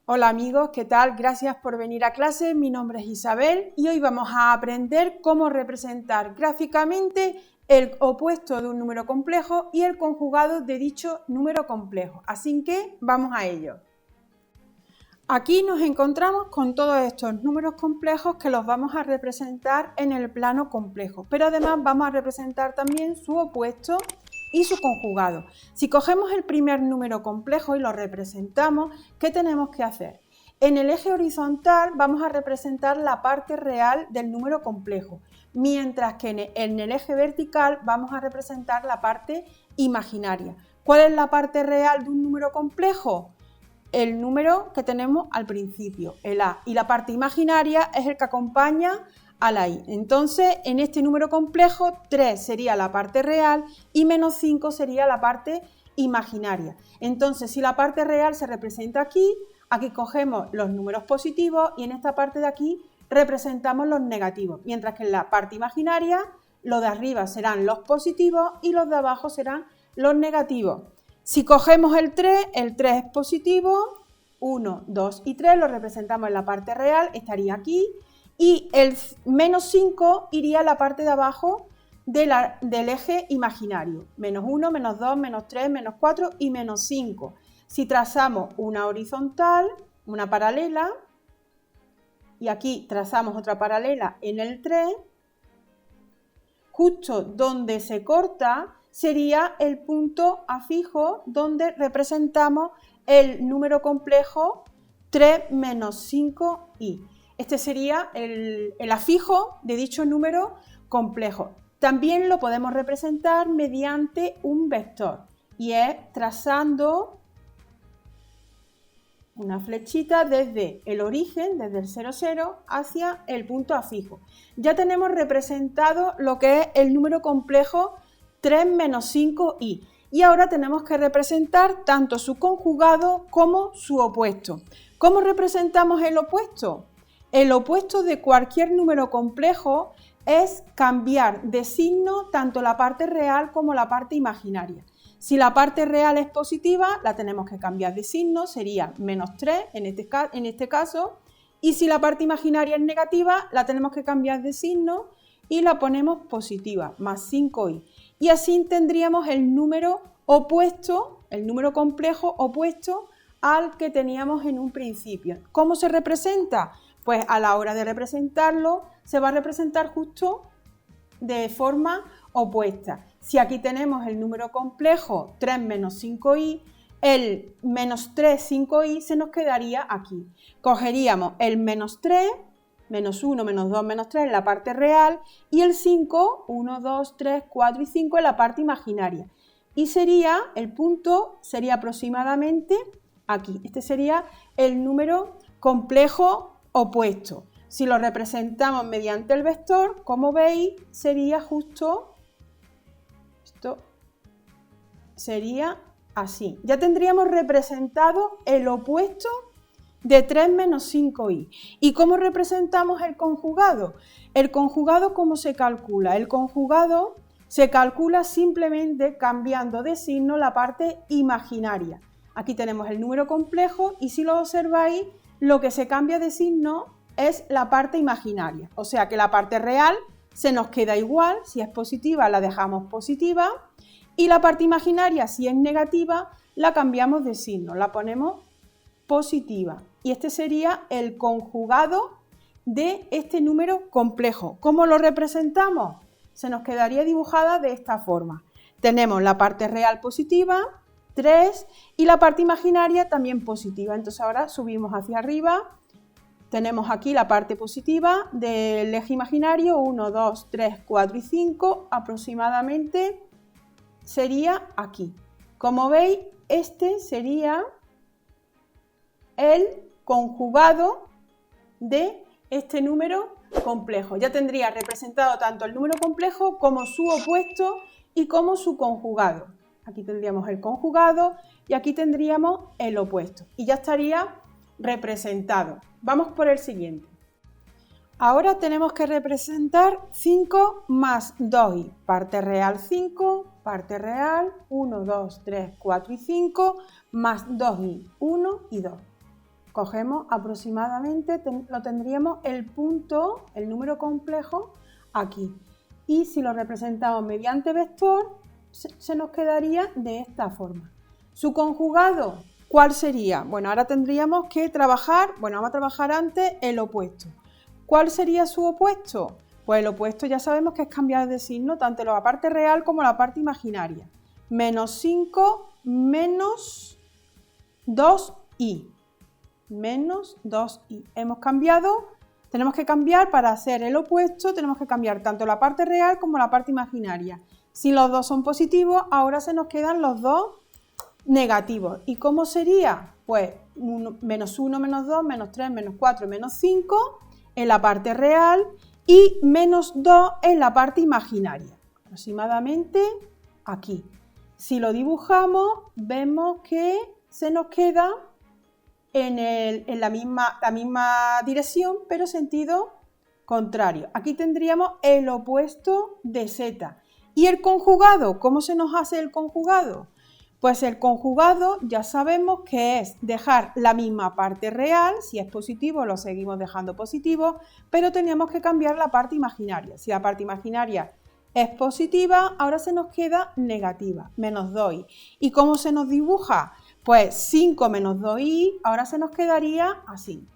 Hola amigos, ¿qué tal? Gracias por venir a clase. Mi nombre es Isabel y hoy vamos a aprender cómo representar gráficamente el opuesto de un número complejo y el conjugado de dicho número complejo. Así que vamos a ello. Aquí nos encontramos con todos estos números complejos que los vamos a representar en el plano complejo, pero además vamos a representar también su opuesto y su conjugado. Si cogemos el primer número complejo y lo representamos, ¿qué tenemos que hacer? En el eje horizontal vamos a representar la parte real del número complejo, mientras que en el eje vertical vamos a representar la parte imaginaria. ¿Cuál es la parte real de un número complejo? El número que tenemos al principio, el A, y la parte imaginaria es el que acompaña a la I. Entonces, en este número complejo, 3 sería la parte real y menos 5 sería la parte imaginaria. Entonces, si la parte real se representa aquí, aquí cogemos los números positivos y en esta parte de aquí representamos los negativos, mientras que en la parte imaginaria, los de arriba serán los positivos y los de abajo serán los negativos. Si cogemos el 3 es positivo, 1, 2 y 3 lo representamos en la parte real, estaría aquí, y el menos 5 iría a la parte de abajo del eje imaginario, menos 1, menos 2, menos 3, menos 4 y menos 5. Si trazamos una horizontal, una paralela, y aquí trazamos otra paralela en el 3, justo donde se corta sería el punto a fijo donde representamos el número complejo 3 menos 5i. Este sería el afijo de dicho número complejo. También lo podemos representar mediante un vector y es trazando una flechita desde el origen, desde el 0, 0, hacia el punto a fijo. Ya tenemos representado lo que es el número complejo 3 menos 5i. Y ahora tenemos que representar tanto su conjugado como su opuesto. ¿Cómo representamos el opuesto? El opuesto de cualquier número complejo es cambiar de signo tanto la parte real como la parte imaginaria. Si la parte real es positiva, la tenemos que cambiar de signo, sería menos 3 en este caso, y si la parte imaginaria es negativa, la tenemos que cambiar de signo y la ponemos positiva, más 5i. Y así tendríamos el número opuesto, el número complejo opuesto al que teníamos en un principio. ¿Cómo se representa? Pues a la hora de representarlo, se va a representar justo de forma opuesta. Si aquí tenemos el número complejo 3 menos 5i, el menos 3, 5i se nos quedaría aquí. Cogeríamos el menos 3, menos 1, menos 2, menos 3 en la parte real y el 5, 1, 2, 3, 4 y 5 en la parte imaginaria. Y sería, el punto sería aproximadamente aquí. Este sería el número complejo opuesto. Si lo representamos mediante el vector, como veis, sería justo, esto sería así. Ya tendríamos representado el opuesto de 3 menos 5i. ¿Y cómo representamos el conjugado? El conjugado, ¿cómo se calcula? El conjugado se calcula simplemente cambiando de signo la parte imaginaria. Aquí tenemos el número complejo y si lo observáis, lo que se cambia de signo es la parte imaginaria. O sea que la parte real se nos queda igual, si es positiva la dejamos positiva y la parte imaginaria, si es negativa, la cambiamos de signo, la ponemos positiva. Y este sería el conjugado de este número complejo. ¿Cómo lo representamos? Se nos quedaría dibujada de esta forma. Tenemos la parte real positiva, 3, y la parte imaginaria también positiva. Entonces ahora subimos hacia arriba. Tenemos aquí la parte positiva del eje imaginario, 1, 2, 3, 4 y 5, aproximadamente sería aquí. Como veis, este sería el conjugado de este número complejo. Ya tendría representado tanto el número complejo como su opuesto y como su conjugado. Aquí tendríamos el conjugado y aquí tendríamos el opuesto. Y ya estaría representado. Vamos por el siguiente. Ahora tenemos que representar 5 más 2i. Parte real 5, parte real 1, 2, 3, 4 y 5, más 2i, 1 y 2. cogemos aproximadamente, lo tendríamos el punto, el número complejo, aquí. Y si lo representamos mediante vector, se nos quedaría de esta forma. Su conjugado, ¿cuál sería? Bueno, ahora tendríamos que trabajar, vamos a trabajar antes el opuesto. ¿Cuál sería su opuesto? Pues el opuesto ya sabemos que es cambiar de signo tanto la parte real como la parte imaginaria. Menos 5 menos 2i. Menos 2i. Hemos cambiado, tenemos que cambiar para hacer el opuesto, tenemos que cambiar tanto la parte real como la parte imaginaria. Si los dos son positivos, ahora se nos quedan los dos negativos. ¿Y cómo sería? Pues menos 1, menos 2, menos 3, menos 4, menos 5 en la parte real y menos 2 en la parte imaginaria. Aproximadamente aquí. Si lo dibujamos, vemos que se nos queda en la misma dirección, pero sentido contrario. Aquí tendríamos el opuesto de z. ¿Y el conjugado? ¿Cómo se nos hace el conjugado? Pues el conjugado ya sabemos que es dejar la misma parte real, si es positivo lo seguimos dejando positivo, pero teníamos que cambiar la parte imaginaria. Si la parte imaginaria es positiva, ahora se nos queda negativa, menos 2i. ¿Y cómo se nos dibuja? Pues 5 menos 2i, ahora se nos quedaría así.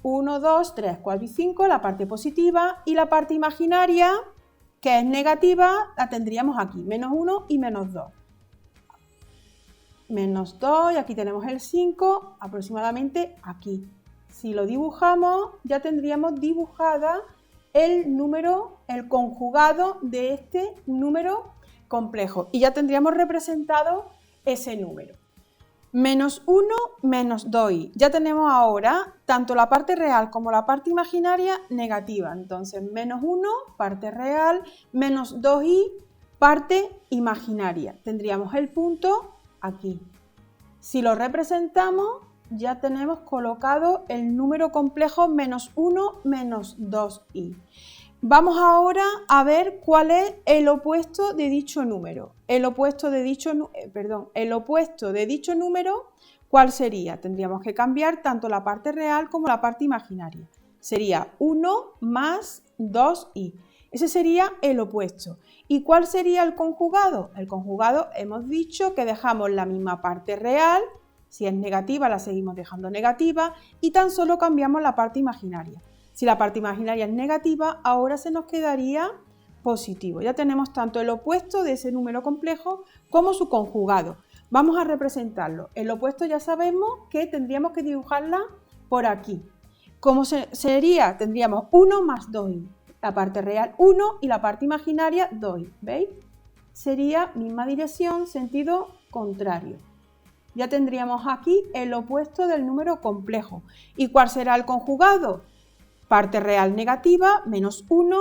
1, 2, 3, 4 y 5, la parte positiva, y la parte imaginaria, que es negativa, la tendríamos aquí, menos 1 y menos 2. Menos 2, y aquí tenemos el 5, aproximadamente aquí. Si lo dibujamos, ya tendríamos dibujada el número, el conjugado de este número complejo, y ya tendríamos representado ese número. Menos 1, menos 2i. Ya tenemos ahora tanto la parte real como la parte imaginaria negativa. Entonces, menos 1, parte real, menos 2i, parte imaginaria. Tendríamos el punto aquí. Si lo representamos, ya tenemos colocado el número complejo menos 1, menos 2i. Vamos ahora a ver cuál es el opuesto de dicho número. El opuesto de dicho número, ¿cuál sería? Tendríamos que cambiar tanto la parte real como la parte imaginaria. Sería 1 más 2i. Ese sería el opuesto. ¿Y cuál sería el conjugado? El conjugado hemos dicho que dejamos la misma parte real, si es negativa la seguimos dejando negativa, y tan solo cambiamos la parte imaginaria. Si la parte imaginaria es negativa, ahora se nos quedaría positivo. Ya tenemos tanto el opuesto de ese número complejo como su conjugado. Vamos a representarlo. El opuesto ya sabemos que tendríamos que dibujarla por aquí. ¿Cómo sería? Tendríamos 1 más 2i. La parte real 1 y la parte imaginaria 2i. ¿Veis? Sería misma dirección, sentido contrario. Ya tendríamos aquí el opuesto del número complejo. ¿Y cuál será el conjugado? Parte real negativa, menos 1,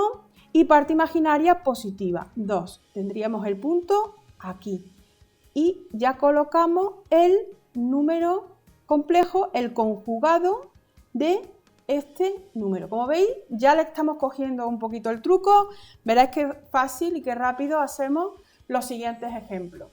y parte imaginaria positiva, 2. Tendríamos el punto aquí. Y ya colocamos el número complejo, el conjugado de este número. Como veis, ya le estamos cogiendo un poquito el truco. Veréis qué fácil y qué rápido hacemos los siguientes ejemplos.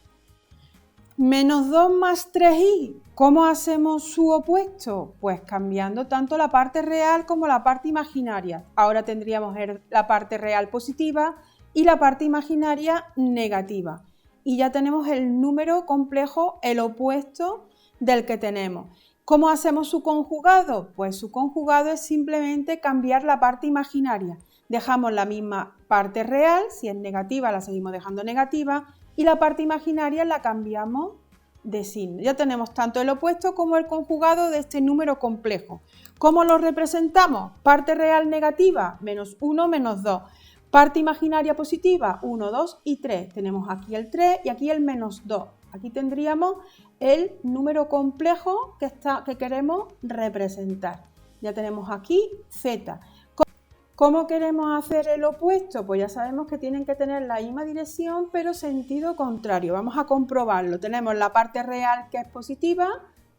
Menos 2 más 3i, ¿cómo hacemos su opuesto? Pues cambiando tanto la parte real como la parte imaginaria. Ahora tendríamos la parte real positiva y la parte imaginaria negativa. Y ya tenemos el número complejo, el opuesto del que tenemos. ¿Cómo hacemos su conjugado? Pues su conjugado es simplemente cambiar la parte imaginaria. Dejamos la misma parte real, si es negativa la seguimos dejando negativa, y la parte imaginaria la cambiamos de signo. Ya tenemos tanto el opuesto como el conjugado de este número complejo. ¿Cómo lo representamos? Parte real negativa, menos 1, menos 2. Parte imaginaria positiva, 1, 2 y 3. Tenemos aquí el 3 y aquí el menos 2. Aquí tendríamos el número complejo que queremos representar. Ya tenemos aquí z. ¿Cómo queremos hacer el opuesto? Pues ya sabemos que tienen que tener la misma dirección, pero sentido contrario. Vamos a comprobarlo. Tenemos la parte real que es positiva,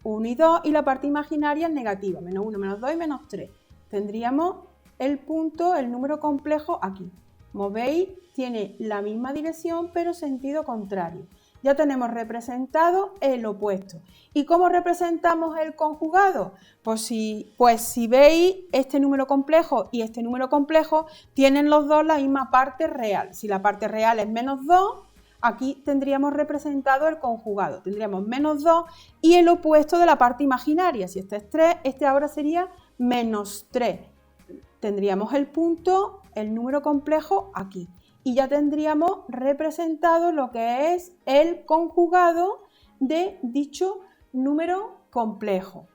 1 y 2, y la parte imaginaria negativa, menos 1, menos 2 y menos 3. Tendríamos el punto, el número complejo aquí. Como veis, tiene la misma dirección, pero sentido contrario. Ya tenemos representado el opuesto. ¿Y cómo representamos el conjugado? Pues si veis, este número complejo y este número complejo tienen los dos la misma parte real. Si la parte real es -2, aquí tendríamos representado el conjugado. Tendríamos -2 y el opuesto de la parte imaginaria. Si este es 3, este ahora sería -3. Tendríamos el punto, el número complejo aquí. Y ya tendríamos representado lo que es el conjugado de dicho número complejo.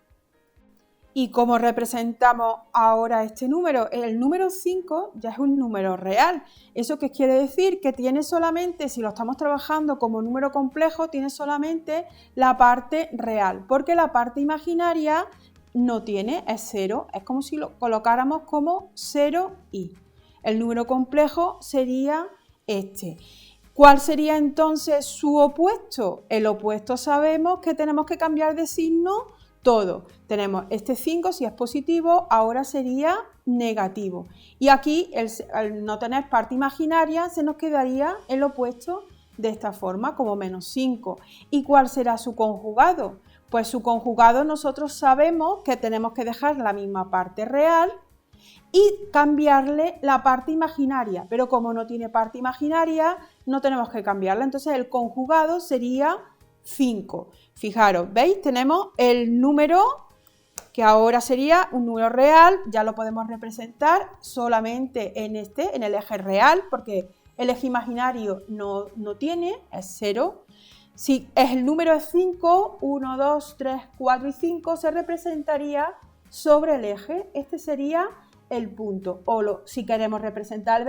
¿Y cómo representamos ahora este número? El número 5 ya es un número real. ¿Eso qué quiere decir? Que tiene solamente, si lo estamos trabajando como número complejo, tiene solamente la parte real, porque la parte imaginaria no tiene, es 0. Es como si lo colocáramos como 0i. El número complejo sería este. ¿Cuál sería entonces su opuesto? El opuesto sabemos que tenemos que cambiar de signo todo. Tenemos este 5, si es positivo, ahora sería negativo. Y aquí, al no tener parte imaginaria, se nos quedaría el opuesto de esta forma, como -5. ¿Y cuál será su conjugado? Pues su conjugado nosotros sabemos que tenemos que dejar la misma parte real y cambiarle la parte imaginaria, pero como no tiene parte imaginaria, no tenemos que cambiarla. Entonces el conjugado sería 5. Fijaros, ¿veis? Tenemos el número que ahora sería un número real, ya lo podemos representar solamente en el eje real, porque el eje imaginario no tiene, es 0. Si el número es 5, 1, 2, 3, 4 y 5, se representaría sobre el eje. Este sería el punto. Si queremos representar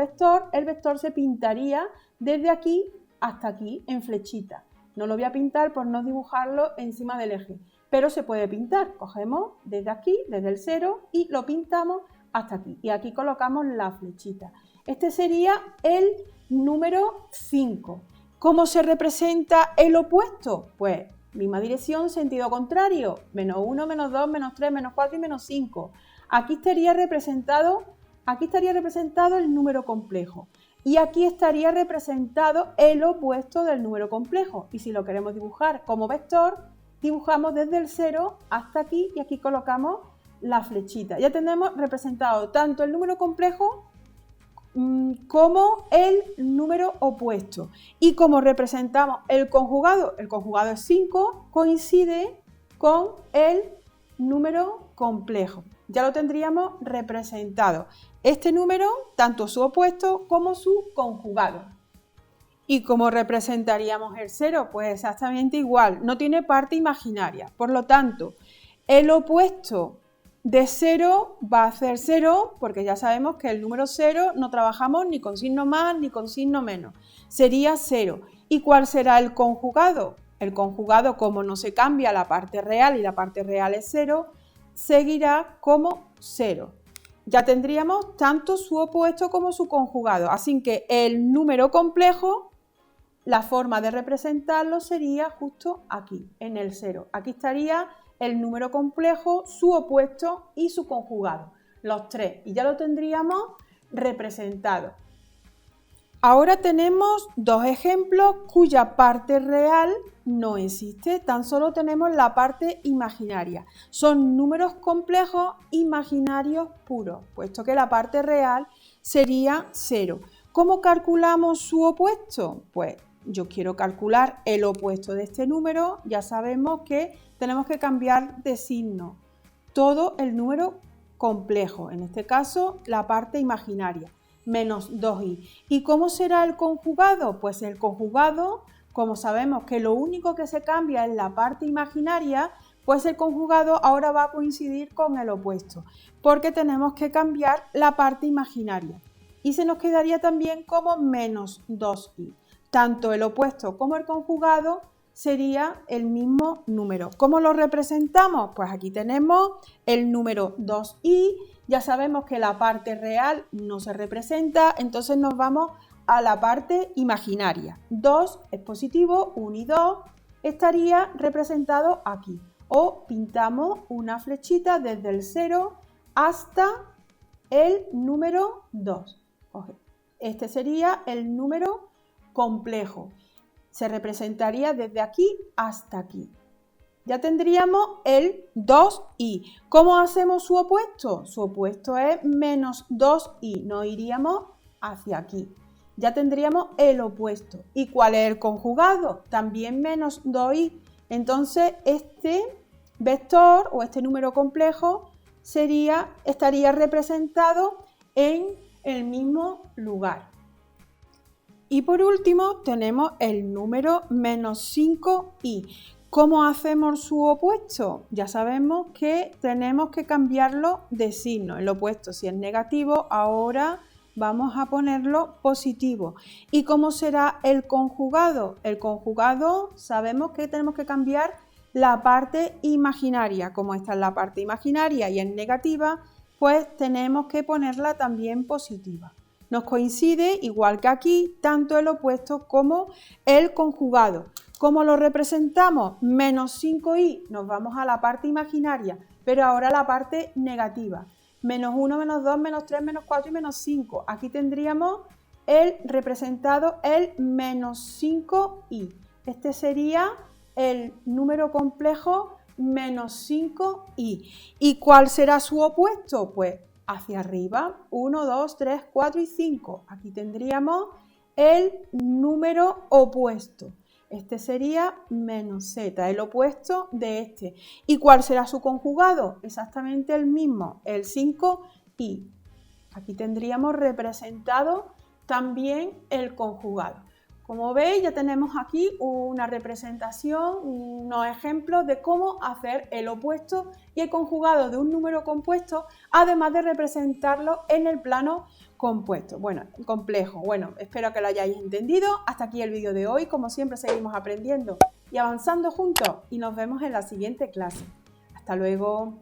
el vector se pintaría desde aquí hasta aquí en flechita. No lo voy a pintar por no dibujarlo encima del eje, pero se puede pintar. Cogemos desde aquí, desde el 0, y lo pintamos hasta aquí. Y aquí colocamos la flechita. Este sería el número 5. ¿Cómo se representa el opuesto? Pues misma dirección, sentido contrario. -1, -2, -3, -4 y -5. Aquí estaría representado el número complejo. Y aquí estaría representado el opuesto del número complejo. Y si lo queremos dibujar como vector, dibujamos desde el 0 hasta aquí y aquí colocamos la flechita. Ya tenemos representado tanto el número complejo como el número opuesto. Y como representamos el conjugado es 5, coincide con el número complejo. Ya lo tendríamos representado. Este número, tanto su opuesto como su conjugado. ¿Y cómo representaríamos el 0? Pues exactamente igual, no tiene parte imaginaria. Por lo tanto, el opuesto de 0 va a ser 0, porque ya sabemos que el número 0 no trabajamos ni con signo más ni con signo menos. Sería 0. ¿Y cuál será el conjugado? El conjugado, como no se cambia la parte real y la parte real es 0, seguirá como 0. Ya tendríamos tanto su opuesto como su conjugado. Así que el número complejo, la forma de representarlo sería justo aquí, en el 0. Aquí estaría el número complejo, su opuesto y su conjugado, los tres. Y ya lo tendríamos representado. Ahora tenemos dos ejemplos cuya parte real no existe, tan solo tenemos la parte imaginaria. Son números complejos imaginarios puros, puesto que la parte real sería 0. ¿Cómo calculamos su opuesto? Pues yo quiero calcular el opuesto de este número, ya sabemos que tenemos que cambiar de signo todo el número complejo, en este caso la parte imaginaria. -2i. ¿Y cómo será el conjugado? Pues el conjugado, como sabemos que lo único que se cambia es la parte imaginaria, pues el conjugado ahora va a coincidir con el opuesto, porque tenemos que cambiar la parte imaginaria. Y se nos quedaría también como -2i. Tanto el opuesto como el conjugado sería el mismo número. ¿Cómo lo representamos? Pues aquí tenemos el número 2i. Ya sabemos que la parte real no se representa, entonces nos vamos a la parte imaginaria. 2 es positivo, 1 y 2 estaría representado aquí. O pintamos una flechita desde el 0 hasta el número 2. Este sería el número complejo. Se representaría desde aquí hasta aquí. Ya tendríamos el 2i. ¿Cómo hacemos su opuesto? Su opuesto es menos 2i. Nos iríamos hacia aquí. Ya tendríamos el opuesto. ¿Y cuál es el conjugado? También menos 2i. Entonces, este vector o este número complejo estaría representado en el mismo lugar. Y por último tenemos el número menos 5i. ¿Cómo hacemos su opuesto? Ya sabemos que tenemos que cambiarlo de signo. El opuesto, si es negativo, ahora vamos a ponerlo positivo. ¿Y cómo será el conjugado? El conjugado sabemos que tenemos que cambiar la parte imaginaria. Como esta es la parte imaginaria y es negativa, pues tenemos que ponerla también positiva. Nos coincide, igual que aquí, tanto el opuesto como el conjugado. ¿Cómo lo representamos? Menos 5i, nos vamos a la parte imaginaria, pero ahora a la parte negativa. Menos 1, menos 2, menos 3, menos 4 y menos 5. Aquí tendríamos el representado, el menos 5i. Este sería el número complejo menos 5i. ¿Y cuál será su opuesto? Pues hacia arriba, 1, 2, 3, 4 y 5. Aquí tendríamos el número opuesto. Este sería menos z, el opuesto de este. ¿Y cuál será su conjugado? Exactamente el mismo, el 5i. Aquí tendríamos representado también el conjugado. Como veis, ya tenemos aquí una representación, unos ejemplos de cómo hacer el opuesto y el conjugado de un número compuesto, además de representarlo en el plano compuesto. Bueno, complejo. Bueno, espero que lo hayáis entendido. Hasta aquí el vídeo de hoy. Como siempre, seguimos aprendiendo y avanzando juntos y nos vemos en la siguiente clase. Hasta luego.